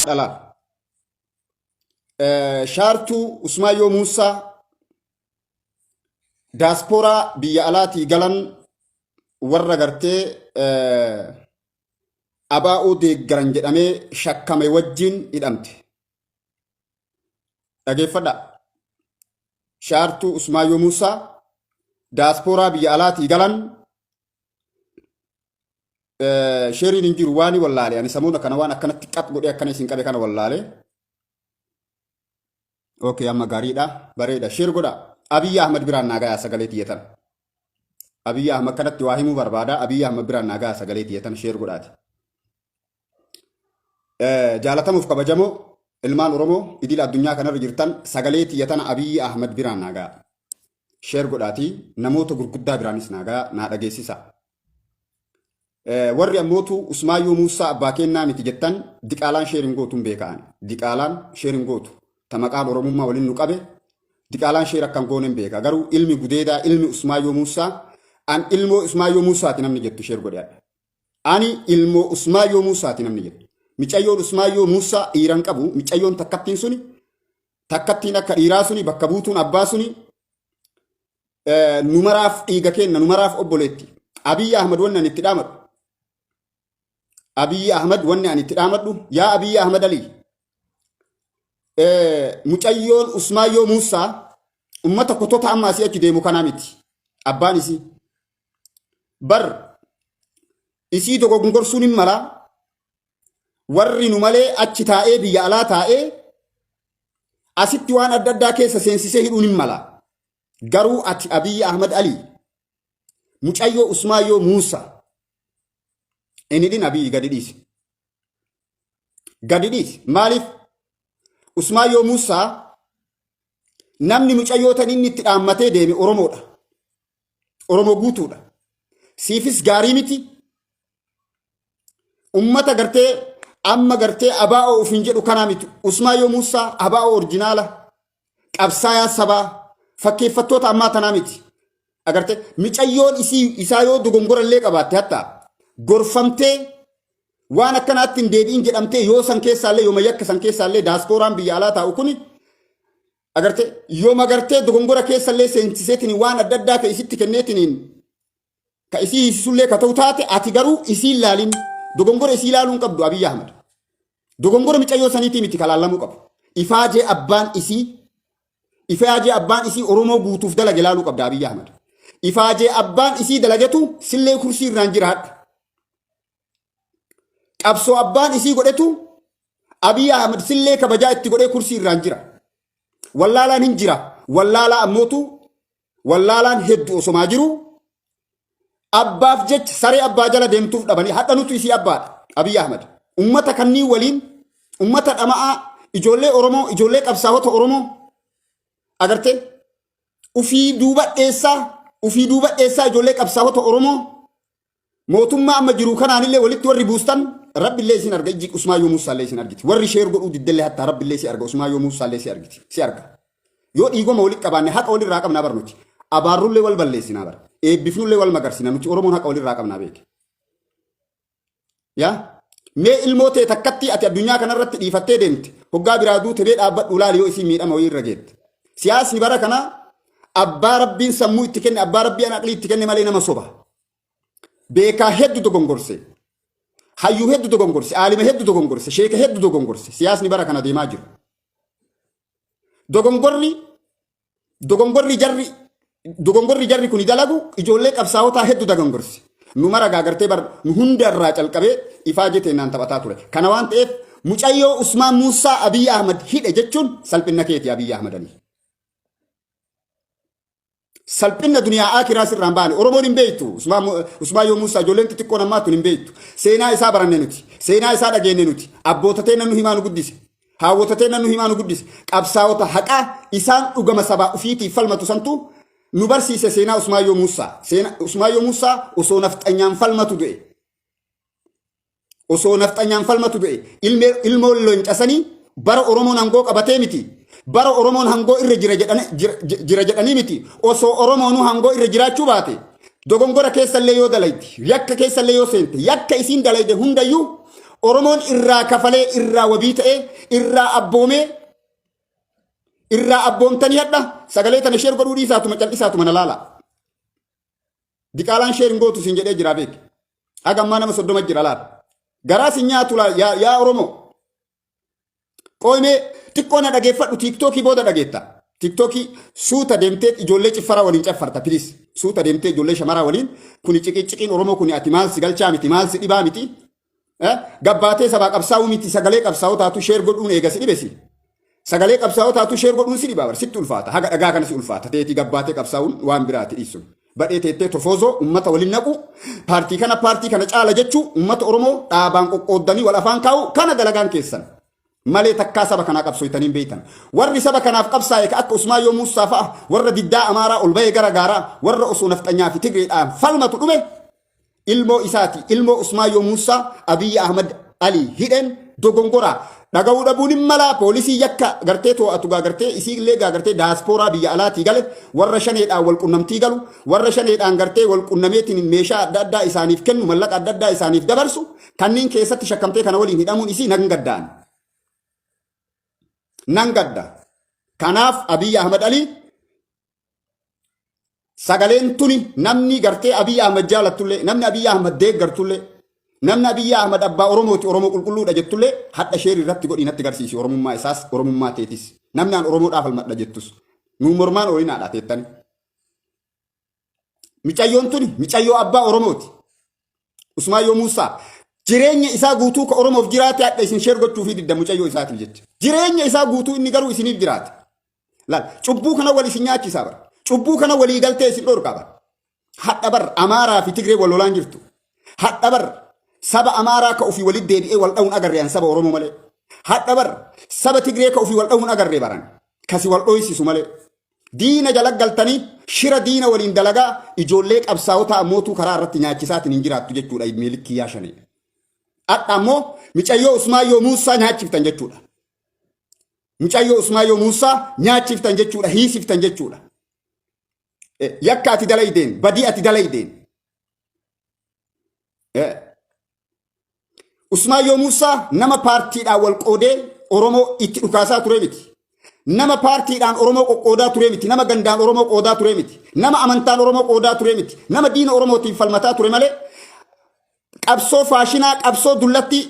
dhala shaartuu Usmaayyoo Muusaa daaspooraa biyya alaatii galan warra gartee abaa'oo deeggaran jedhamee shakkame wajjin hidhamte. Dhageeffadha. Shaartuu Usmaayyoo Muusaa daaspooraa biyya alaatii galan sheeriin hin jiru waani wallaale. Ani samuuna kana waan akkanatti qap godhee akkana isin qabe kana wallaale. Okay, amma gaariidha. Bareeda. Sheer godha. Abiy Ahmed biraan nagaa sagalee tiyyatan. Abiy Ahmed kanatti waa himuu barbaada. Abiy Ahmed biraan nagaa sagalee tiyyatan sheer godhaati. Jaalatamuuf kabajamoo ilmaan Oromoo idil addunyaa kanarra jirtan sagalee tiyyatan Abiy Ahmed biraan nagaa sheer godhaati. Namoota gurguddaa biraanis nagaa naa dhageessisa. Warri ammootu Usmaayyoo Muusaa abbaa kennaa miti jettan diqaalaan sheerin gootuun beekaan. Diqaalaan sheerin gootu. Tamaqaan Oromummaa waliin nu qabe diqaalaan sheer akkan goonen beeka. Garuu ilmi gudeedaa ilmi Usmaayyoo Muusaa an ilmoo Usmaayyoo Muusaati namni jettu sheer godhaadha. Ani ilmoo Usmaayyoo Muusaati namni jettu. Micayyoon Usmaayyoo Muusaa dhiiran qabu micayyoon takkattiin suni takkattiin akka dhiiraa suni bakka buutuun abbaa suni numaraaf dhiiga kenna numaraaf obboleetti. Abiy Ahmed wanni ani itti dhaamadhu. Abiy Ahmed wanni ani itti dhaamadhu yaa Abiy Ahmed Ali. Mucayyoon Usmaayyoo Muusaa ummata kotota amma asii achi deemu kanaa miti. Abbaan isii bar isii dogongorsuun hin mala warri nu malee achi taa'ee biyya alaa taa'ee asitti waan adda addaa keessa seensisee hidhuun hin mala. Garuu ati Abiy Ahmed Ali mucayyoo Usmaayyoo Muusaa inni dhin Abiy gadi dhiisi. Gadi dhiisi maaliif? Usmaayyoo Muusaa namni mucayyootan inni itti dhaammatee deeme Oromoodha. Oromoo guutuudha. Siifis gaarii miti. Ummata gartee amma gartee abaa'oo ufin jedhu kanaa miti. Usmaayyoo Muusaa abaa'oo orjinaala qabsaayaa sabaa fakkeeffattoota ammaa tanaa miti. Agartee mucayyoon isaa yoo dogongorallee qabaatte hatta gorfamtee waan akkanaatti hin deebiin jedhamtee yoo san keessaallee yoo mayyakka san keessaallee daasporaan biyya alaa taa'u kuni agarte yoo magartee dogongora keessallee seensiseetiin waan adda addaa ka isitti kenneetiin ka isii hiisullee ka ta'u taate ati garuu isii ilaalin dogongora isii ilaaluun qabdu Abiy Ahmed. Dogongora mucayyoo saniitii miti kalaallamuu qabu. Ifaajee abbaan isii Oromoo guutuuf dalage ilaaluu qabda Abiy Ahmed. Ifaajee abbaan isii dalagetu sillee kursii irraan jira hadha. Qabsoo abbaan isii godhetu Abiy Ahmed sillee kabajaa itti godhee kursii irraan jira. Wallaalaan hin jira. Wallaalaa ammootu wallaalaan hedduu osomaa jiru. Abbaaf jecha saree abbaa jala deemtuuf dhabanii hadha nutu isii abbaadha Abiy Ahmed. Ummata kannii waliin ummata dhama'aa ijoollee Oromoo ijoollee qabsaa'ota Oromoo agartee ufii duuba dheessaa ijoollee qabsaa'ota Oromoo mootummaa amma jiru kanaanillee walitti warri buustan rabbillee isin arga ijji Usmaayyoo Muusaallee isin argiti. Warri sheer godhuu diddellee hatta rabbillee si arga Usmaayyoo Muusaallee si arga. Yoo dhiigoma walitti qabaanne haqa walirraa qabnaa barnuti. Abaarrullee wal balleessinaa bara. Eebbifnullee wal magarsina nuti Oromoon haqa walirraa qabnaa beeke. Yaa mee ilmoo ta'e takkatti ati addunyaa kanarratti dhiifattee deemte hoggaa biraa duute bee dhaabbadhu laali yoo isin miidhama wayii irra geette. Siyaasni bara kana abbaa rabbiin sammuu itti kenne abbaa rabbiin aqlii itti kenne malee nama soba. Beekaa hedduu dogongorse. Hayyuu hedduu dogongorse. Aalima hedduu dogongorse. Sheeka hedduu dogongorse. Siyaasni bara kana deemaa jiru. Dogongorri jarri kuni dalagu ijoollee qabsaa'otaa hedduu dogongorse. Nu mara gaagartee bar nu hunda irraa calqabee ifaa jetee naan taphataa ture. Kana waan ta'eef mucayyoo Usmaan Muusaa Abiy Ahmed hidhe jechuun salphina keeti Abiy Ahmed Ali. Salphina duniyaa akiraa sirraan baane Oromoon hin beektu. Usmaayyoo Muusaa ijoolleen xixiqqoon ammaatu hin beektu. Seenaa isaa baranne nuti. Seenaa isaa dhageenye nuti. Abbootatee nannu himaa nu guddise. Haawwatatee nannu himaa nu guddise. Qabsaa'ota haqaa isaan dhugama sabaa ufiitiif falmatu santu nu barsiise seenaa Usmaayyoo Muusaa. Usmaayyoo Muusaa osoo nafxanyaan falmatu du'e. Osoo nafxanyaan falmatu du'e. Ilmoo loncasanii bara Oromoon hangoo qabatee miti. Bara Oromoon hangoo irra jira jedhanii miti. Osoo Oromoon hangoo irra jiraachuu baate dogongora keessallee yoo dalayte yakka keessallee yoo seente yakka isiin dalayde hundayyuu Oromoon irraa kafalee irraa wabii ta'ee irraa abboomee irraa abboomtanii hadha sagalee tana sheer godhuu dhiisaatu macal'isaatu mana laala. Diqaalaan sheer hin gootu siin jedhee jira beek. Hagammaa nama 30 jira laala. Garaa siin nyaatu yaa Oromoo. Qoomee xiqqoo na dhageeffadhu tiiktookii booda dhageetta. TikTokii suuta deemtee ijoollee ciffaraa waliin caffarta pilis. Suuta deemtee ijoollee shamaraa waliin kuni ciqiin Oromoo kuni ati maal si galchaa miti maal si dhibaa miti. Gabbaatee sabaa qabsaa'uu miti sagalee qabsaa'uu taatu sheer godhuun eegasi dhibesi. Sagalee qabsaa'uu taatu sheer godhuun si dhibaa sitti ulfaata haga dhagaa kana si ulfaata teetii gabbaatee qabsaa'uun waan biraati dhiisu. Badhee teettee tofoozoo uummata waliin naqu paartii kana caala jechuu uummata Oromoo dhaabaan qoqqooddanii wal afaan kaa'u kana dalagaan keessan. Malee takkaa saba kanaa qabsooytaniin beeytan. Warri saba kanaaf qabsaa'e akka Usmaayyoo Muusaa fa'a warra diddaa Amaaraa ol bahee gara gaaraa warra osoo nafxanyaa fi Tigreedhaan falmatu dhume ilmoo isaati ilmoo Usmaayyoo Muusaa Abiyyi Ahmad Ali hidhen dogongoraa dhaga'uu dhabuun hin mala poolisii yakka gartee to'atu gartee isiillee gartee daaspooraa biyya alaatii gale warra shaneedhaan wal qunnamtii galu warra shaneedhaan gartee wal qunnameetiin meeshaa adda addaa isaaniif kennu mallaqa adda addaa isaaniif dabarsu kanneen keessatti shakkamtee kana waliin hidhamuun isii nan gaddaan. Nangadda. Kanaaf Abiyyi Ahmad Ali sagaleen tuni namni gartee Abiyyi Ahmad jaalatullee namni Abiyyi Ahmad deeggartullee namni Abiyyi Ahmad abbaa Oromooti Oromoo qulqulluudha jettullee hadha sheer irratti godhi natti garsiisi Oromummaa isaas Oromummaa teetis namni aan Oromoodhaaf falmadha jettus nu mormaan olinaadha teettani. Micayyoon tuni micayyoo abbaa Oromooti Usmaayyoo Muusaa jireenya isaa guutuu ka Oromoof jiraate hadha isin sheer gochuu fi didda mucayyoo isaatiif jecha. Jireenya isaa guutuu inni garuu isiniif jiraate. Laal cubbuu kana wal isin nyaachisaa bara. Cubbuu kana walii galtee isin dhorkaa bara. Hadha bar Amaaraa fi Tigree wal lolaan jirtu. Hadha bar saba Amaaraa ka ofii walitti deebi'ee wal dha'uun agarree saba Oromoo malee. Hadha bar saba Tigree ka ofii wal dha'uun agarree baran. Kasi wal dhoysisu malee. Diina jala galtanii shira diina waliin dalagaa ijoollee qabsaa'otaa ammootuu karaa irratti nyaachisaatiin hin jiraattu jechuudha miilikii yaashanii. Hadha ammoo micayyoo Usmaayyoo Muusaa nyaachiftan jechuudha. Mucayyoo Usmaayyoo Muusaa nyaachiftan jechuudha hiisiftan jechuudha. Yakka ati dalaydeen badii ati dalaydeen. Usmaayyoo Muusaa nama paartiidhaan wal qoodee Oromoo itti dhukaasaa ture miti. Nama paartiidhaan Oromoo qoqqoodaa ture miti. Nama gandaan Oromoo qoodaa ture miti. Nama amantaan Oromoo qoodaa ture miti. Nama diina Oromootiin falmataa ture malee qabsoo faashinaa qabsoo dullatti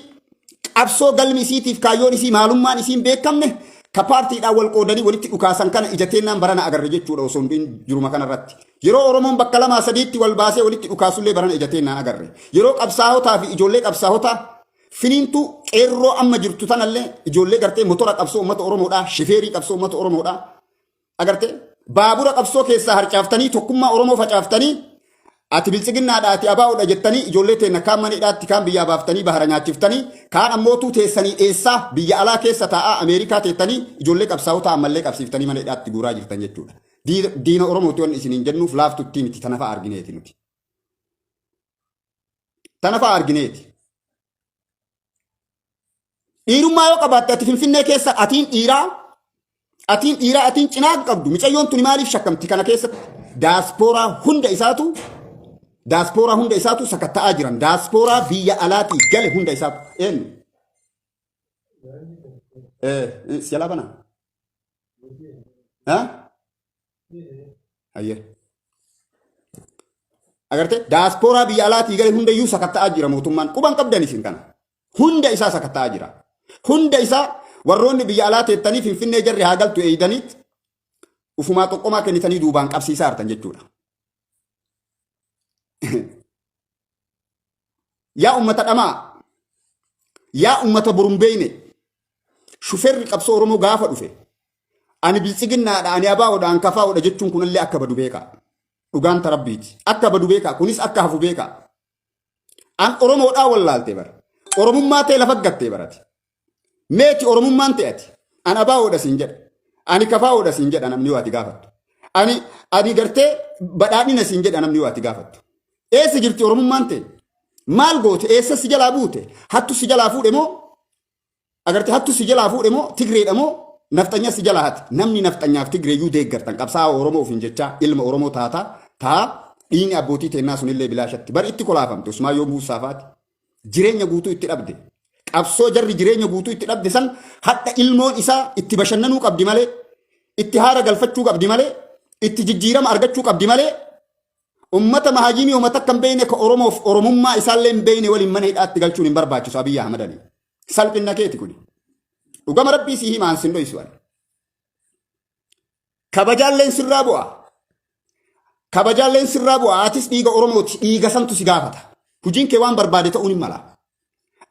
qabsoo galmi isiitiif kaayyoon isii maalummaan isiin beekamne ka paartiidhaan wal qoodanii walitti dhukaasan kana ijateennaan barana agarre jechuudha osoo hin jiruma kanarratti. Yeroo Oromoon bakka lamaa sadiitti wal baasee walitti dhukaasullee barana ijateennaan agarre. Yeroo qabsaahotaa fi ijoollee qabsaahotaa finiintu qeerroo amma jirtu tanallee ijoollee gartee motora qabsoo uummata Oromoodhaa shifeerii qabsoo uummata Oromoodhaa agarte baabura qabsoo keessaa harcaaftanii tokkummaa Oromoo facaaftanii ati bilchiginnaadha ati abaa'uudha jettanii ijoollee teenna kaan maneedhaatti kaan biyyaa baaftanii bahara nyaachiftanii kaan ammootuu teessanii dheessaa biyya alaa keessa taa'aa Ameerikaa teettanii ijoollee qabsaa'otaa ammallee qabsiiftanii maneedhaatti guuraa jirtan jechuudha. Diina Oromooti waan isiniin jennuuf laaftuttii miti tanafa argineeti nuti. Tanafa argineeti. Dhiirummaa yoo qabaatte ati Finfinnee keessa atiin dhiiraa atiin cinaa qabdu micayyoon tuni maaliif shakkamti kana keessatti daaspooraa hunda isaatu sakatta'aa jiran daaspooraa biyya alaatii gale hunda isaatu eenyu siya bana ayyee agarte daaspooraa biyya alaatii gale hunda iyyuu sakatta'aa jira mootummaan quban qabdan isin kana hunda isaa sakatta'aa jira hunda isaa warroonni biyya alaa teettanii Finfinnee jarri haa galtu eeydaniit ufumaa xoqqomaa kennitanii duubaan qabsiisaa hartan jechuudha. Yaa ummata dhamaa yaa ummata burumbeeyne shufeerri qabsoo Oromoo gaafa dhufe ani bilchiginnaadha ani abaa'oodha ani kafaa'oodha jechuun kunillee akka badu beekaa dhugaan tarabbiiti akka badu beekaa kunis akka hafu beekaa an Oromoodhaa wallaaltee bara Oromummaa ta'e lafa gattee barate meeti Oromummaan ta'ati an abaa'oodha siin jedha ani kafaa'oodha siin jedha namni waati gaafattu ani gartee badhaadhina siin jedha namni waati gaafattu eessa jirti Oromummaan ta'e maal goote eessa si jalaa buute hattu si jalaa fuudhe moo agarte hattu si jalaa fuudhe moo Tigreedha moo nafxanya si jalaa hati namni nafxanyaaf Tigreeyyuu deeggartan qabsaa'aa Oromoo ofiin jecha ilma Oromoo taa dhiini abbootii teennaa sunillee bilaashatti bari itti kolaafamte Usmaayyoo Muusaa faati jireenya guutuu itti dhabde qabsoo jarri jireenya guutuu itti dhabde san hadda ilmoon isaa itti bashannanuu qabdi malee, itti haara galfachuu qabdi malee, itti jijjiirama argachuu qabdi malee, ummata mahaajimii ummata akka hin beekne ka Oromoof Oromummaa isaallee hin beekne waliin mana hidhaatti galchuun hin barbaachisu Abiyyi Ahmad Ali. Salphina keeti kuni. Dhugama rabbii sii himaan sin dho'isu ani. Kabajaalleen sirraa bu'a. Kabajaalleen sirraa bu'a. Atis dhiiga Oromooti. Dhiiga santu si gaafata. Hojiin kee waan barbaade ta'uun hin mala.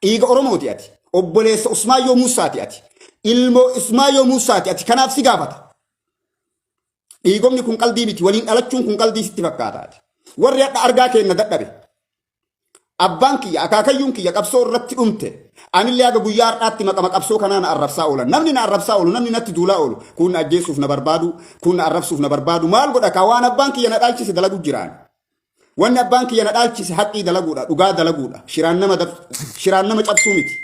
Dhiiga Oromooti ati. Obboleessa Usmaayyoo Muusaati ati. Ilmoo Usmaayyoo Muusaati ati. Kanaaf si gaafata. Dhiigomni kun qalbii miti. Waliin dhalachuun kun qalbii sitti fakkaata ati. Warri hadha argaa kenna dadhabe. Abbaan kiyya akaakayyuun kiyya qabsoo irratti dhumte. Anillee aga guyyaa har'aatti maqama qabsoo kanaa na arrabsaa oolan. Namni na arrabsaa oolu, namni natti duulaa oolu. Kun na ajjeesuuf na barbaadu, kun na arrabsuuf na barbaadu. Maal godha ka waan abbaan kiyya na dhaalchise dalagu jiraan. Wanni abbaan kiyya na dhaalchise haqqii dalaguudha, dhugaa dalaguudha. Shiraan nama cabsuu miti.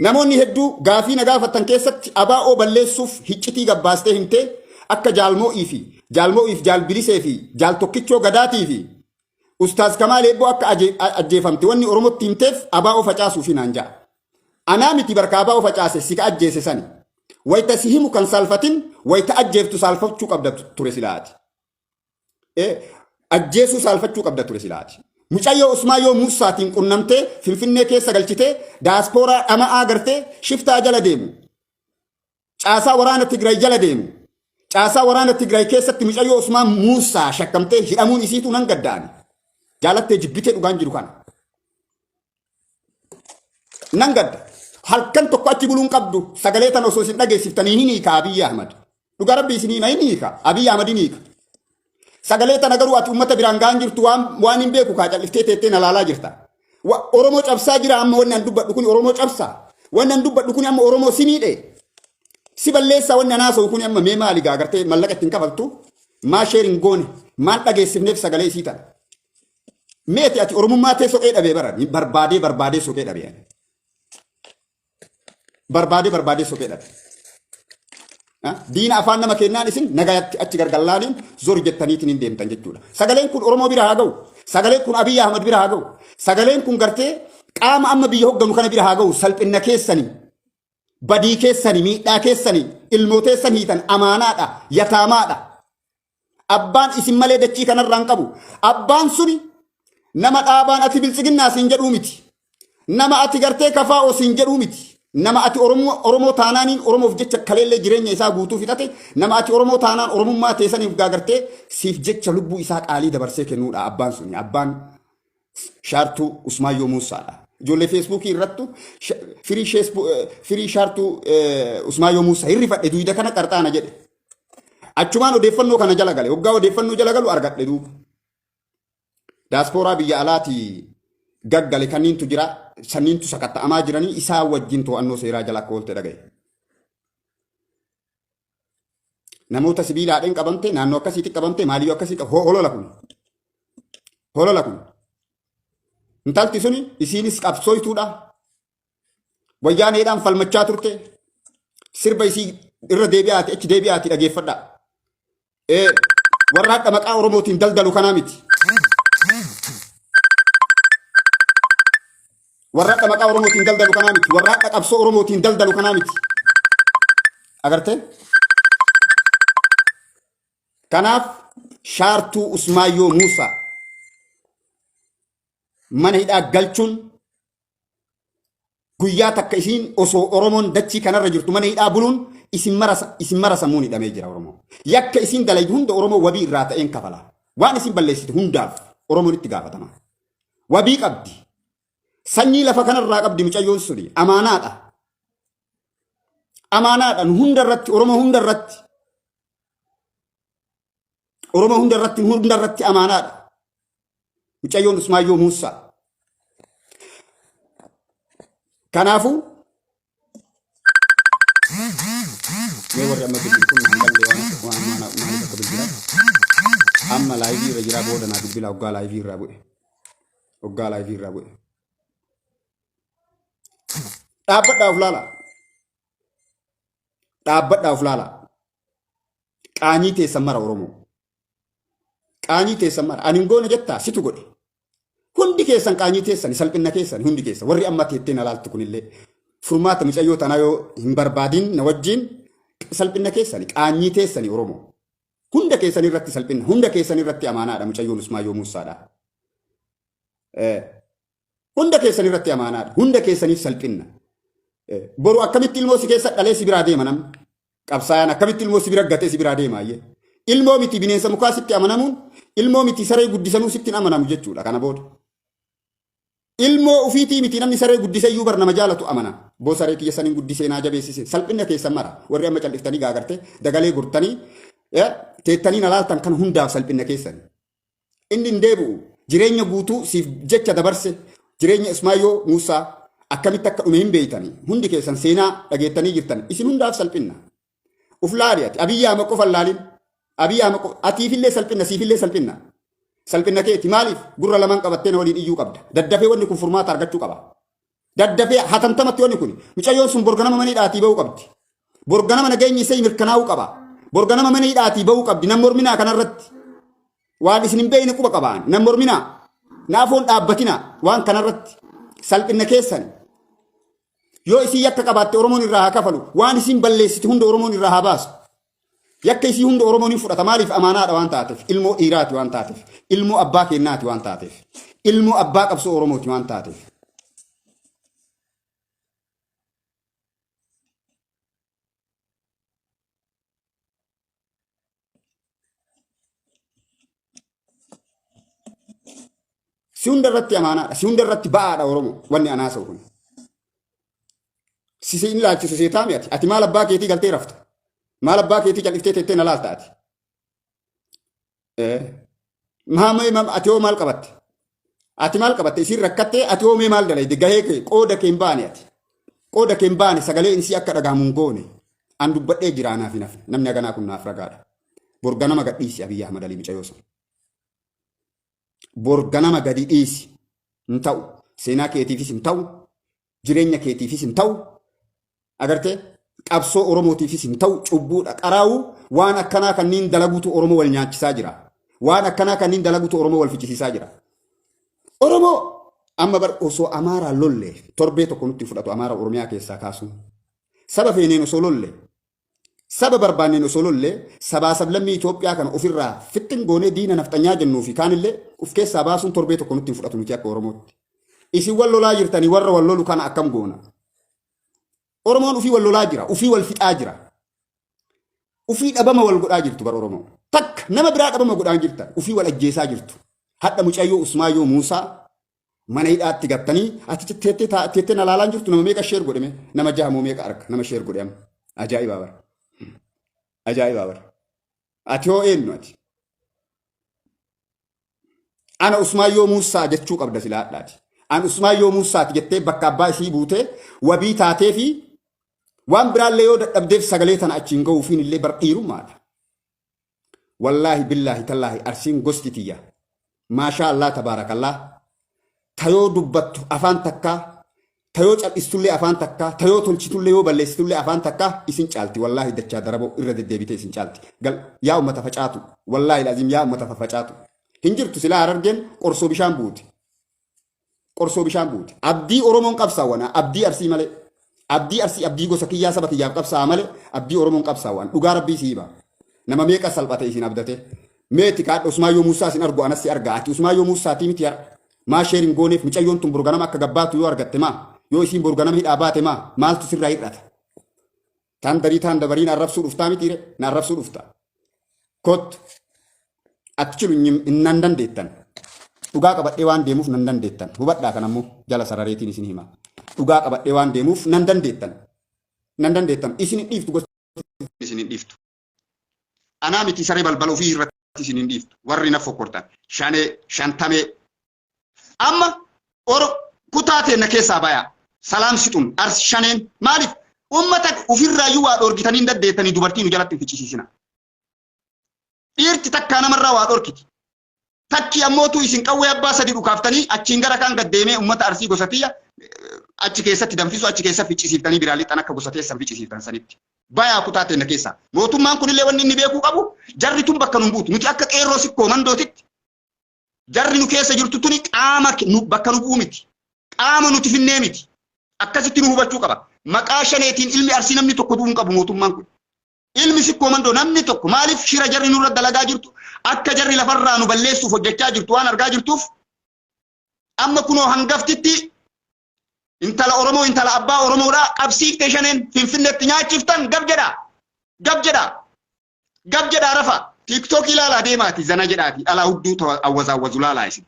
Namoonni hedduu gaafii na gaafatan keessatti abaa'oo balleessuuf hiccitii gabbaastee himtee akka jaalmoo'ii fi jaalbilisee fi jaal tokkichoo gadaatii fi Ustaaz Kamaal Eebboo akka ajjeefamte wanni Oromootti himteef abaa'oo facaasuuf hinaan ja'a. Anaa miti barka abaa'oo facaase si ka ajjeese sani. Wayita si himu kan saalfatin wayita ajjeeftu saalfachuu qabda ture silaati. Ajjeesuu saalfachuu qabda ture silaati. Mucayyoo Usmaayyoo Muusaatiin qunnamtee Finfinnee keessa galchitee daaspooraa dhama'aa agartee shiftaa jala deemu. Caasaa waraana Tigraay jala deemu. Caasaa waraana Tigraay keessatti mucayyoo Usmaan Muusaa shakkamtee hidhamuun isiitu nan gaddaani. Jaalattee jibbitee dhugaan jiru kana. Nan gadda. Halkan tokko achi buluun qabdu sagalee tan osoo isin dhageessiftanii hin hiika Abiyyi Ahmad. Dhugaa rabbii isin hin hiika. Abiyyi Ahmad hin hiika. Sagalee tana garuu ati uummata biraan gahan jirtu waan hin beeku kaa calliftee teettee na laalaa jirta. Oromoo cabsaa jira amma wanni an dubbadhu kun Oromoo cabsaa. Wanni an dubbadhu kun amma Oromoo si miidhe. Si balleessaa wanni anaa sa'u kun amma mee maali gaagartee mallaqa ittiin kafaltu maa sheerin goone maan dhageessifneef sagalee isii tana. Meeti ati Oromummaa tee soqee dhabee barbaadee soqee dhabee. Barbaadee soqee dhabee. Diina afaan nama kennaan isin nagaatti achi gargallaaniin zor jettaniitiin hin deemtan jechuudha. Sagaleen kun Oromoo bira haa ga'u. Sagaleen kun Abiyyi Ahmad bira haa ga'u. Sagaleen kun gartee qaama amma biyya hogganu kana bira haa ga'u. Salphina keessanii, badii keessanii, miidhaa keessanii, ilmooteessan hiitan amaanaadha, yataamaadha. Abbaan isin malee dachii kanarraa hin qabu. Abbaan suni nama dhaabaan ati biltsiginnaa siin jedhuu miti. Nama ati gartee kafaa'oo siin jedhuu miti. Nama ati Oromoo taanaaniin Oromoof jecha kaleellee jireenya isaa guutuu fixate. Nama ati Oromoo taanaan Oromummaa teessaniif gaagartee siif jecha lubbuu isaa qaalii dabarsee kennuudha abbaan suni. Abbaan shaartuu Usmaayyoo Muusaadha. Ijoollee feesbuukii irrattu firii shaartuu Usmaayyoo Muusaa hirrifadhe duwida kana qarxaana jedhe. Achumaan odeeffannoo kana jala gale. Waggaa odeeffannoo jala galu argadhe duuba. Daaspooraa biyya alaatii gaggale kanniintu jira. Sanniintu sakatta'amaa jiranii isaa wajjin to'annoo seeraa jala akka oolte dhagaye. Namoota sibiilaadhaan qabamte naannoo akkasiitti qabamte maaliyyuu akkasii holola kun. Holola kun. Intalti suni isiinis qabsooytuudha. Wayyaaneedhaan falmachaa turte. Sirba isii irra deebi'aati achi deebi'aati dhageeffadha. Warra hadha maqaa Oromootiin daldalu kanaa miti. Warra hadha maqaa Oromootiin daldalu kanaa miti. Warra hadha qabsoo Oromootiin daldalu kanaa miti. Agartee? Kanaaf shaartuu Usmaayyoo Muusaa mana hidhaa galchuun guyyaa takka isiin osoo Oromoon dachii kanarra jirtu mana hidhaa buluun isin mara sammuun hidhamee jira Oromoo. Yakka isiin dalaydu hunda Oromoo wabii irraa ta'een kafala. Waan isin balleessite hundaaf Oromoon itti gaafatama. Wabii qabdi. Sanyii lafa kanarraa qabdi mucayyoon suni amaanaadha. Amaanaadha hunda irratti Oromoo hunda irratti. Oromoo hunda irratti amaanaadha. Mucayyoon Usmaayyoo Muusaa. Kanaafuu mee warri amma bilbil kun hangallee waan maaliif akka bilbilaa amma laayivii irra jiraa booda naa bilbilaa hoggaa laayivii irraa bu'e. Hoggaa laayivii irraa bu'e. Dhaabbadhaaf laala. Dhaabbadhaaf laala. Qaanyii teessan mara Oromoo. Qaanyii teessan mara. Ani hin goone jettaa situ godhe. Hundi keessan qaanyii teessani salphina keessani hundi keessa warri amma teetteen alaaltu kunillee furmaata mucayyoo tanaa yoo hin barbaadin na wajjin salphina keessani qaanyii teessani Oromoo. Hunda keessan irratti salphina hunda keessan irratti amaanaadha mucayyoon Usmaayyoo Muusaadha. Hunda keessan irratti amaanaadha hunda keessaniif salphina. Boru akkamitti ilmoo si keessa dhalee si biraa deema namni qabsaayaan akkamitti ilmoo si bira gatee si biraa deema ayyee. Ilmoo miti bineensa mukaa sitti amanamuun ilmoo miti saree guddisanuu sitti amanamu jechuudha kana booda. Ilmoo ufiitii miti namni saree guddisee iyyuu bar nama jaalatu amana. Boo saree kiyya saniin guddisee naa jabeessise salphina keessan mara warri amma calliftanii gaagarte dagalee gurtanii teettanii alaaltan kan hundaaf salphina keessan. Inni hin deebi'u jireenya guutuu siif jecha dabarse jireenya Usmaayyoo Muusaa akkamitti akka dhume hin beeytanii hundi keessan seenaa dhageettanii jirtan isin hundaaf salphina. Uf laali ati Abiyyi Ahmed qofa laalin Abiyyi Ahmed qofa atiifillee salphina siifillee salphina. Salphina keeti maaliif gurra lamaan qabattee na waliin iyyuu qabda. Daddafee wanni kun furmaata argachuu qaba. Daddafee hatantamatti wanni kun mucayyoon sun borganama mana hidhaatii ba'uu qabdi. Borganama nageenyi isee mirkanaa'uu qaba. Borganama mana hidhaatii ba'uu qabdi. Nam morminaa kanarratti waan isin hin beeyne quba qabaan. Nam morminaa naafoon dhaabbatina waan kanarratti salphina keessan. Yoo isin yakka qabaatte Oromoon irraa haa kafalu. Waan isin balleessite hunda Oromoon irraa haa baasu. Yakka isii hunda Oromoon hin fudhata maaliif amaanaadha waan taateef ilmoo dhiiraati waan taateef ilmoo abbaa kennaati waan taateef ilmoo abbaa qabsoo Oromooti waan taateef. Si hunda irratti amaanaadha si hunda irratti ba'aadha Oromoo wanni anaasa'u kun. Si hin ilaalchisu seetaami ati maal abbaa keetii galtee rafta. Maal abbaa keetii calliftee teettee na laalta ati. Ati hoo maal qabatte? Ati maal qabatte isin rakkattee ati hoo mee maal dalayde gahee kee qooda kee hin baane ati. Qooda kee hin baane sagalee insii akka dhagahamu hin goone. An dubbadhee jira naaf hin hafne namni haganaa kun naaf ragaadha. Borganama gad dhiisi Abiyyi Ahmed Alii Mucayyoo sun. Borganama gadi dhiisi hin ta'u seenaa keetiifis hin ta'u jireenya keetiifis hin ta'u agartee. Qabsoo Oromootiifis hin ta'u cubbuudha qaraa'u waan akkanaa kanniin dalaguutu Oromoo wal nyaachisaa jira. Waan akkanaa kanniin dalaguutu Oromoo wal fichisiisaa jira. Oromoo amma bar osoo Amaaraa lolle torbee tokko nutti fudhatu Amaaraa Oromiyaa keessaa kaasuun. Saba feeneen osoo lolle saba barbaanneen osoo lolle sabaa sablammii Itoophiyaa kana ofirraa fixxin goonee diina nafxanyaa jennuu fi kaanillee of keessaa baasuun torbee tokko nutti fudhatu nuti akka Oromootti. Isin wal lolaa jirtanii warra wal lolu kana akkam goona. Oromoon ufii wal lolaa jira, ufii wal fixaa jira. Ufii dhabama wal godhaa jirtu bar Oromoo. Takka nama biraa dhabama godhaa jirta, ufii wal ajjeesaa jirtu. Hadha mucayyoo Usmaayyoo Muusaa mana hidhaatti gattanii ati teettee na laalaan jirtu nama meeqa sheer godhame nama jaha moo meeqa arga nama sheer godhame. Ajaa'ibaa bara. Ajaa'ibaa bara. Ati hoo eenyu ati? Ana Usmaayyoo Muusaa jechuu qabda silaadhaati. An Usmaayyoo Muusaati jettee bakka abbaa isii buutee wabii taatee fi waan biraallee yoo dadhabdeef sagalee tana achiin ga'uufiin illee bar dhiirummaadha. Wallaahi billaahi tallaahi arsiin gosti tiyya. Maashaa Allah tabaarakallaa. Tayoo dubbattu afaan takkaa tayoo cal'istullee afaan takkaa tayoo tolchitullee yoo balleessitullee afaan takkaa isin caalti wallaahi dachaa daraboo irra deddeebitee isin caalti. Yaa uummata facaatu wallaahi laazim yaa uummata facaatu. Hin jirtu silaa Harargeen qorsoo bishaan buuti. Qorsoo bishaan buuti. Abdii Oromoon qabsaawwana abdii arsii malee. Abdii arsii abdii gosa kiyyaa saba kiyyaaf qabsaa malee abdii Oromoon qabsaawwan dhugaa rabbii siiba. Nama meeqa salphate isin abdate. Meeti kaadha Usmaayyoo Muusaa isin argu anas si arga. Ati Usmaayyoo Muusaa miti yar. Maa sheerin gooneef mucayyoon tun borganama akka gabbaatu yoo argatte maa yoo isin borganama hidhaa baate maa maaltu sirraa hir'ata. Taan dabarii na arrabsuu dhuftaa mitiire na arrabsuu dhufta. Kot ati chilu nan dandeettan. Dhugaa qabadhee waan deemuuf nan dandeettan. Hubadhaa kan ammoo jala sarareetiin isin hima. Dhugaa qabadhee waan deemuuf nan dandeettan. Nan dandeettan. Isin hin dhiiftu gosa isin hin dhiiftu. Anaa miti saree balbala ofii irratti isin hin dhiiftu. Warri na fokkortan. Shantamee. Amma kutaa teenna keessaa bayaa. Salaam situn arsi shaneen maaliif ummata ofirraayyuu waa dhorgitanii hin dandeettanii dubartiin jalatti hin ficcisiisina. Dhiirti takkaa namarraa waa dhorkiti. Takki ammootu isin qawwee abbaa sadi dhukaaftanii achiin gara kaan gaddeemee ummata arsii gosatiyya achi keessatti danfisu achi keessa ficcisiiftanii biraa lixan akka gosateessan ficcisiiftan sanitti. Bayaa kutaa teenna keessaa. Mootummaan kunillee wanni inni beekuu qabu jarri tun bakka nun buutu. Nuti akka qeerroo sikkoo mandootitti jarri nu keessa jirtu tuni qaama nu bakka nu bu'u miti. Qaama nuti finnee miti. Akkasitti nu hubachuu qaba. Maqaa shaneetiin ilmi arsii namni tokko du'uun qabu mootummaan kun. Ilmi sikkoo mandoo namni tokko maaliif shira jarri nurra dalagaa jirtu akka jarri lafarraa nu balleessuuf hojjechaa jirtu waan argaa jirtuuf amma kunoo hangaftitti intala Oromoo intala abbaa Oromoodha qabsiiftee shaneen Finfinneetti nyaachiftan gab jedhaa rafa TikTok ilaalaa deemaati zana jedhaati alaa hudduu awwazu laalaa isin.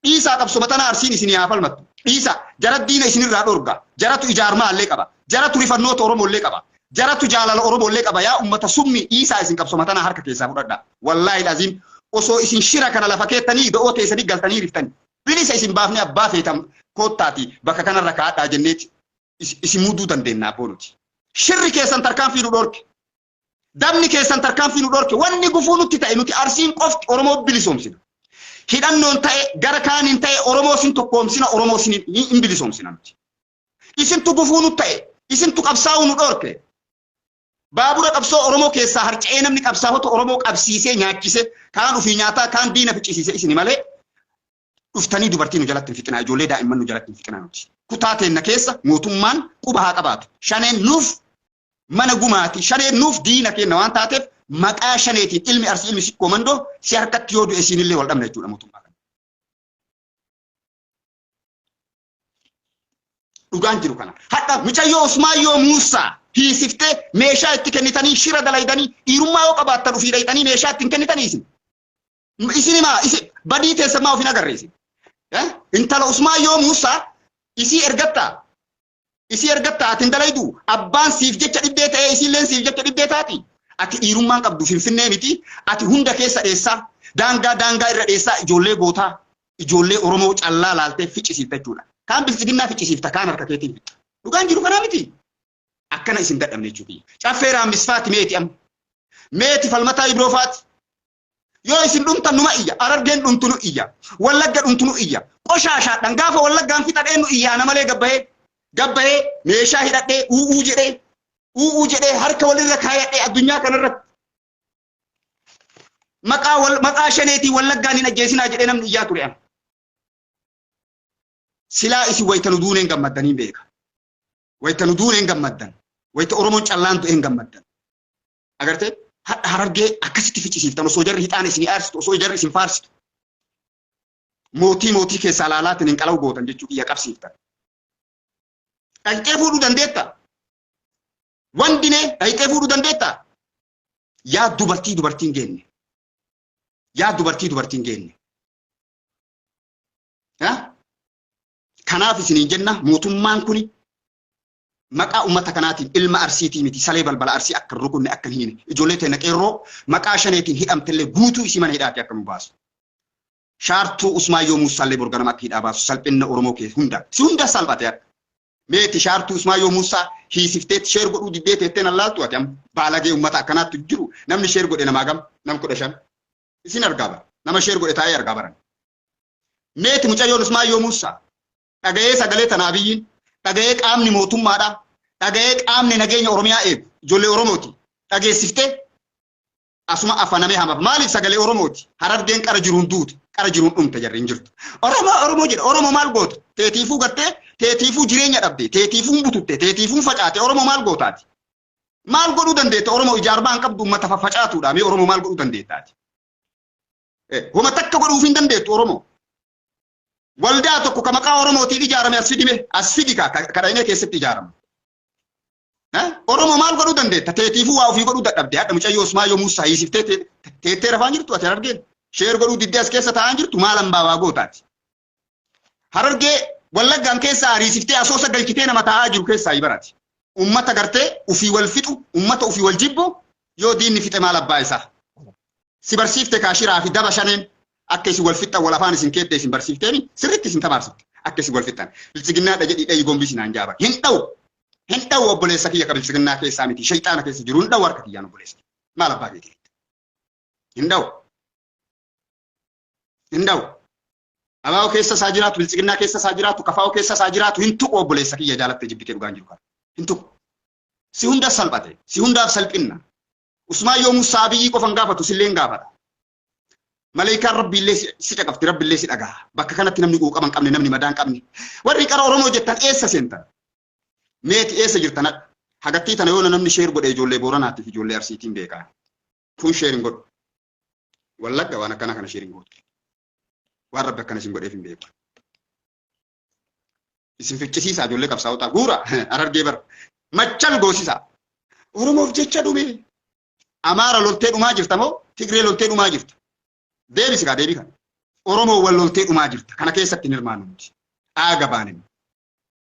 Dhiisaa qabsoma tana arsiin isin yaa falmattu. Dhiisa jarat diina isinirraa dhorga. Jaratu ijaarmaa illee qaba. Jaratu rifannoota Oromoo illee qaba. Jaratu jaalala Oromoo illee qaba. Yaa ummata summi dhiisaa isin qabsoma tana harka keessaa fudhadha. Wallaahi laziim osoo isin shira kana lafa keettanii da'oo teessanii galtanii riftanii. Bilisa isin baafnee abbaa feetam koottaati bakka kanarra kaadhaa jenneeti isin muuduu dandeenya abbooluti. Shirri keessan tarkaanfii nu dhorke. Dabni keessan tarkaanfii nu dhorke. Wanni gufuu nutti ta'e nuti arsiin qofti Oromoo bilisoomsina. Hidhannoon ta'e gara kaaniin ta'e Oromoo sin tokkoomsina Oromoo sin hin bilisoomsina nuti. Isintu gufuu nu ta'e isintu qabsaa'uu nu dhorke. Baabura qabsoo Oromoo keessaa harca'ee namni qabsaa'ota Oromoo qabsiisee nyaachise kaan ofii nyaataa kaan diina ficcisiise isini malee dhuftanii dubartii nu jalatti hin fixinaa ijoollee daa'imman nu jalatti hin fixinaa nuti. Kutaa teenna keessa mootummaan quba haa qabaatu. Shaneen nuuf mana gumaati. Shaneen nuuf diina kenna waan taateef maqaa shaneetiin ilmi arsii ilmi sikkoo mandoo si harkatti yoo du'e siinillee wal dhabna jechuudha mootummaa kana. Dhugaan jiru kana. Hadha mucayyoo Usmaayyoo Muusaa hiisiftee meeshaa itti kennitanii shira dalaydanii dhiirummaa yoo qabaattan ofii dhayxanii meeshaa ittiin kennitanii isin. Isinimaa isin badii teessammaa ofin agarreesi. Intala Usmaayyoo Muusaa isii ergatta atin dalaydu abbaan siif jecha dhibbee ta'ee isiilleen siif jecha dhibbee taati. Ati dhiirummaan qabdu Finfinnee miti. Ati hunda keessa dheessaa daangaa irra dheessaa ijoollee gootaa ijoollee Oromoo callaa laaltee ficcisiifta jechuudha. Kaan bilchiginnaa ficcisiifta kaan harka keetiin fitta. Dhugaan jiru kanaa miti. Akkana isin dadhabne jechuudha. Caffeeraan misfaati meeti amma. Meeti falmataa Ibroofaati. Yoo isin dhumtan numa iyya. Arargeen dhumtu nu iyya. Wallagga dhumtu nu iyya. Qoshaashaadhaan gaafa wallaggaan fixadhee nu iyyaana malee gabbahee meeshaa hidhadhee u'uu jedhee harka walirra kaayadhee addunyaa kanarratti maqaa shaneetii wallaggaan hin ajjeesinaa jedhee namni iyyaa ture amma. Silaa isin wayita nu duuneen gammaddanii beeka. Wayita nu duuneen gammaddan. Wayita Oromoon callaan du'een gammaddan. Agartee hadha Harargee akkasitti ficcisiiftan osoo jarri hixaan isinii aarsitu osoo jarri isin faarsitu. Mootii keessaa laalaatiin hin qalau gootan jechuu kiyya qabsiiftan. Dhaqxee fuudhuu dandeetta. Wandinee dhaqxee fuudhuu dandeetta. Yaa dubartiin geenne. Yaa dubartiin geenne. Kanaaf isiniin jenna mootummaan kuni maqaa ummata kanaatiin ilma arsiitii miti salee balbala arsii akka rukunne akka hin hiine ijoollee teenya qeerroo maqaa shaneetiin hidhamtellee guutuu isii mana hidhaatti akka nu baasu. Shaartuu Usmaayyoo Muusaallee borganama akka hidhaa baasu salphina Oromoo keessa hunda salphate akka. Meeti shaartuu Usmaayyoo Muusaa hiisifteetti sheer godhuu diddee teetteen allaaltu ati amma baalagee ummata akkanaatti jiru namni sheer godhe namaa gam nam 15 isin argaa bara nama sheer godhe taa'ee argaa baran. Meeti mucayyoon Usmaayyoo Muusaa dhaga'ee sagalee tanaa biyyiin dhaga'ee qaamni mootummaadha dhaga'ee qaamni nageenya Oromiyaa eegu ijoollee Oromooti dhageessiftee asuma afanamee hamaaf maaliif sagalee Oromooti Harargeen qara jiruun duute qara jiruun dhumte jarri hin jirtu. Oromoo jedha Oromoo maal goota teetiifuu gattee teetiifuu jireenya dhabde teetiifuu bututte teetiifuu facaate Oromoo maal gootaati. Maal godhuu dandeetta Oromoo ijaarmaan qabdu uummata faffacaatuudha mee Oromoo maal godhuu dandeettaati. Homa takka godhuuf hin dandeettu Oromoo. Waldaa tokko ka maqaa Oromootiin ijaarame as fidi kadhannee keessatti ijaarame. Oromoo maal godhuu dandeetta teetiifuu waa ofii godhuu dadhabde hadha mucayyoo Usmaayyoo Muusaa hiisiftee teettee rafaan jirtu ati Harargeen sheer godhuu diddee as keessa taa'an jirtu maal hambaa waa gootaati. Harargee wallaggaan keessa ariisiftee asoosa galchitee nama taa'aa jiru keessaa ibarati. Ummata gartee ufii wal fixu ummata ufii wal jibbu yoo diinni fixe maal abbaa isaa. Si barsiifte kaashiraa fi daba shaneen akka isin wal fixxan wal afaan isin keettee isin barsiifteeni sirriitti isin tabaarsifte akka isin wal fixxan. Bilchiginnaadha jedhii dhayi gombii isin hanjaaba. Hin dha'u obboleessa kiyya ka bilchiginnaa keessaa miti shayxaana keessa jiru hin dha'u harka kiyyaan obboleessa. Maal abbaa keetii? Hin dha'u. Hin dha'u. Abaa'oo keessa isaa jiraatu bilchiginnaa keessa isaa jiraatu kafaa'oo keessa isaa jiraatu hin tuqu obboleessa kiyya jaalattee jibbitee dhugaan jiru kana. Hin tuqu. Si hunda salphate si hundaaf salphinna. Usmaa yoo Musaa biyyi qofan gaafatu silleen gaafata. Malaayikaan Rabbi illee si caqafti, Rabbi illee si dhagaa. Bakka kanatti namni quuqama hin qabne, namni madaa hin qabne. Warri qara Oromoo jettan eessa seentan? Meeti eessa jirtan? Hagattii tana yoo namni sheer godhe ijoollee Booranaatti fi ijoollee Arsiitiin beekaa. Kun sheerin godhu. Wallagga waan akkana kana sheerin godhu. Waan Rabbi akkana isin godheef hin beeku. Isin ficcisiisaa ijoollee qabsaa'otaa guura Harargee bara. Machal goosisaa. Oromoof jecha dhume. Amaara loltee dhumaa jirta moo Tigree loltee dhumaa jirta? Deebisi kaa deebii kana. Oromoo wal loltee dhumaa jirta. Kana keessatti hin hirmaannu nuti. Aaga baanin.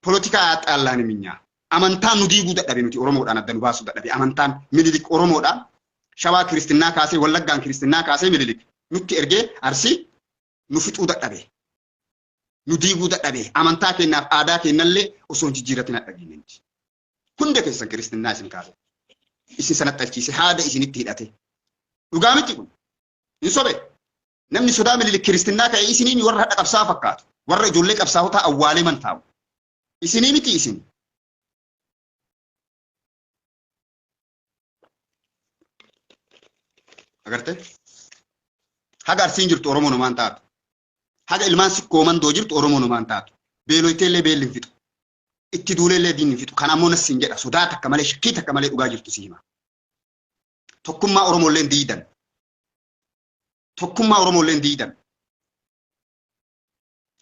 Polotikaa xaallaan minyaa. Amantaan nu diiguu dadhabe nuti Oromoodhaan adda nu baasuu dadhabe. Amantaan Minilik Oromoodhaan Shawaa Kiristinnaa kaasee Wallaggaan Kiristinnaa kaasee Minilik nutti ergee Arsii nu fixuu dadhabe. Nu diiguu dadhabe. Amantaa kennaaf aadaa kennallee osoo hin jijjiiratin dhageenye. Hunda keessan Kiristinnaa isin kaase. Isin sanatti alchiise haada isinitti hidhate. Dhugaa miti kun. Hin sobe. Namni sodaa Minilik Kiristinnaa ka'e isiniin warra hadha qabsaa fakkaatu. Warra ijoollee qabsaa'otaa awwaalee man taa'u. Isinii miti isin. Agartee? Haga Arsiin jirtu Oromoo numaan taatu. Haga ilmaan sikkoo mandoo jirtu Oromoo numaan taatu. Beeloyteellee beelli hin fixu. Itti duuleellee diinni hin fixu. Kan ammoo nassin jedha. Sodaa takka malee shakkii takka malee dhugaa jirtu si hima. Tokkummaa Oromoolleen diidan. Tokkummaa Oromoolleen diidan.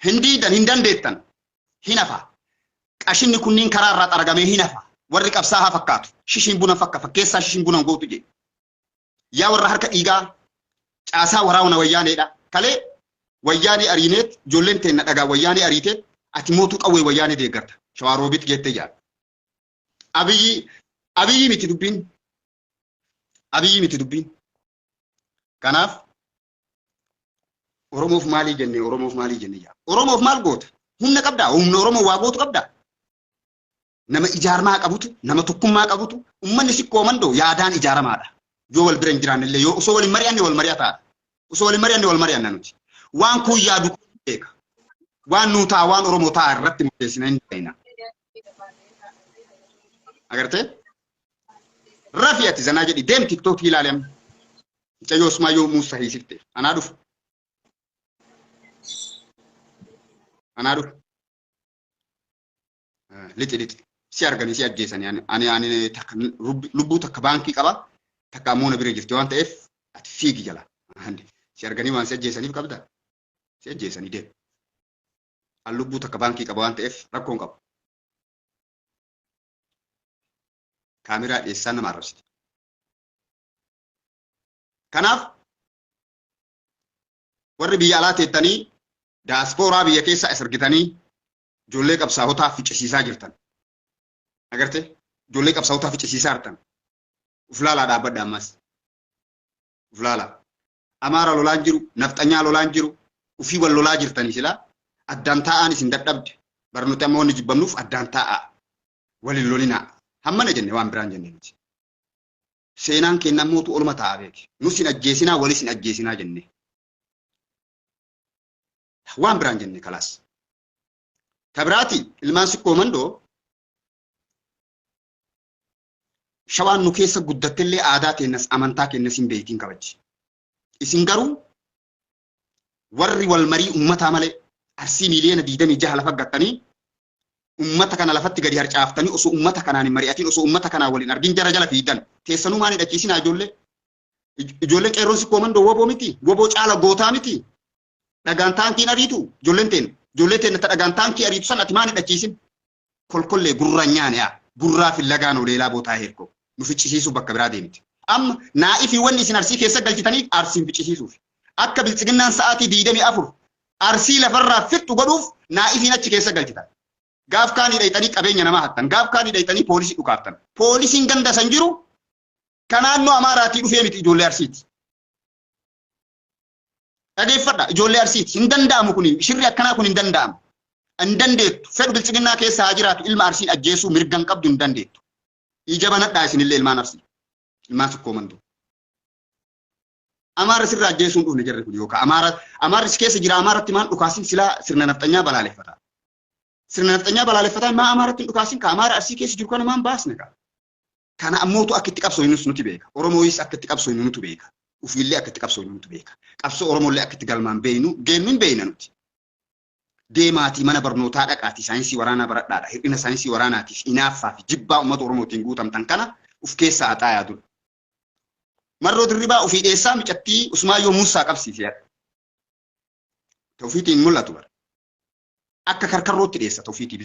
Hin diidan hin dandeettan. Hin hafa. Qashinni kunniin karaa irraa xaragamee hin hafa. Warri qabsaa haa fakkaatu. Shishiin buna fakkeessaa shishiin buna gootu jedhe. Yaa warra harka dhiigaa caasaa waraana wayyaaneedha. Kalee wayyaanee ariineet ijoolleen teenna dhagaa wayyaanee ariiteet ati mootuu qawwee wayyaanee deeggarta. Shawaa Roobiit geettee jaal. Abiyyi miti dubbiin. Abiyyi miti dubbiin. Kanaaf Oromoof maalii jennee Oromoof maalii jennee yaa. Oromoof maal goota? Humna qabdaa? Humna Oromoo waa gootu qabdaa? Nama ijaarmaa qabutu, nama tokkummaa qabutu, uummanni sikkoo mandoo yaadaan ijaaramaadha. Yoo wal bira hin jiraannellee yoo osoo wal mari'anne wal mari'ataadha. Osoo wal mari'anne wal mari'anna nuti. Waan kun yaadu beeka. Waan nu ta'a waan Oromoo ta'a irratti murteessina hin ta'ina. Agartee? Rafi ati zanaa jedhi deem tiktookii ilaaleem. Mucayyoo Usmaa yoo Muusaa hiisifte. Anaa dhufu. Anaa dhufu. Lixi. Si arganii si ajjeesanii ani lubbuu takka baankii qaba. Takka ammoo na bira jirti waan ta'eef ati fiigi jala. Si arganii waan si ajjeesaniif qabda. Si ajjeesanii deemu. An lubbuu takka baankii qaba waan ta'eef rakkoon qabu. Kaameraa dhiyeessaan nama arrabsiti. Kanaaf warri biyya alaa teettanii daaspooraa biyya keessa as argitanii ijoollee qabsaa'otaa ficcisiisaa jirtan. Agartee? Ijoollee qabsaa'otaa ficcisiisaa jirtan. Uflaalaa dhaabbadha ammas. Uflaalaa. Amaara lolaan jiru, nafxanyaa lolaan jiru, ufii wal lolaa jirtanii silaa addaan taa'aan isin dadhabde. Barnoota ammoo wanni jibbamnuuf addaan taa'aa. Walin lolinaa. Hammana jenne waan biraan jenne nuti. Seenaan kennan mootu olma ta'a beeki. Nus hin ajjeesinaa walis hin ajjeesinaa jenne. Waan biraan jenne kalaas. Tabiraati ilmaan sikkoo mandoo Shawaan nu keessa guddattellee aadaa keenyas amantaa keenyas hin beekin kabaji. Isin garuu warri wal marii ummataa malee Arsii miliyoona 26 lafa gattanii ummata kana lafatti gadi harcaaftanii osoo ummata kanaan hin mari'atin osoo ummata kanaa waliin argin jara jala fiidan teessanuu maanii dhachiisinaa ijoolleen qeerroon sikkoo mandoo woboo miti woboo caala gootaa miti dhagaan taankiin ariitu ijoollee teen dhagaan taankii ariitu san ati maanii dhachiisin kolkollee gurra nyaanea gurraa fi lagaan oleelaa bootaa heerko nu ficcisiisuu bakka biraa deemti. Amma naa'ii fi wanni isin Arsii keessa galchitanii Arsiin ficcisiisuuf akka bilchiginnaan sa'aatii 24 Arsii lafarraa fixxu godhuuf naa'ii fi achi keessa galchitan. Gaaf kaanii dhayxanii qabeenya namaa hattan gaaf kaanii dhayxanii poolisii dhukaaftan. Poolisiin ganda san jiru kan naannoo Amaaraatii dhufee miti ijoollee Arsiiti. Dhageeffadha ijoollee Arsiiti hin danda'amu kun shirri akkanaa kun hin danda'amu. Hin dandeettu fedhu bilchiginnaa keessa haa jiraatu ilma Arsiin ajjeesuu mirgan qabdu hin dandeettu. Ija banadhaa isinillee ilmaan Arsii. Ilmaan sikkoo mandoo. Amaara sirraa ajjeesuun dhufne jarri kun yookaan Amaara si keessa jira Amaaratti maan dhukaasin silaa sirna nafxanyaa balaaleffata. Sirna nafxanyaa balaaleffataan maa Amaaratti dhukaasin ka Amaara Arsii keessa jiru kana maan baasne ka. Kana ammootu akka itti qabsoofnus nuti beeka. Oromooyis akka itti qabsoofnu nuti beeka. Ufiillee akka itti qabsoofnu nuti beeka. Qabsoo Oromollee akka itti galmaan beeynu geennuun beeyna nuti. Deemaatii mana barnootaa dhaqaatii saayinsii waraanaa baradhaadha. Hir'ina saayinsii waraanaatiif inaaffaa fi jibbaa uummata Oromootiin guutamtan kana uf keessaa haxaayaa dura. Marroo dirribaa ofii dheessaa micattii Usmaayyoo Muusaa qabsiisee. Tawfiitiin mul'atu bara. Akka karkarrootti dheessa tawfiitii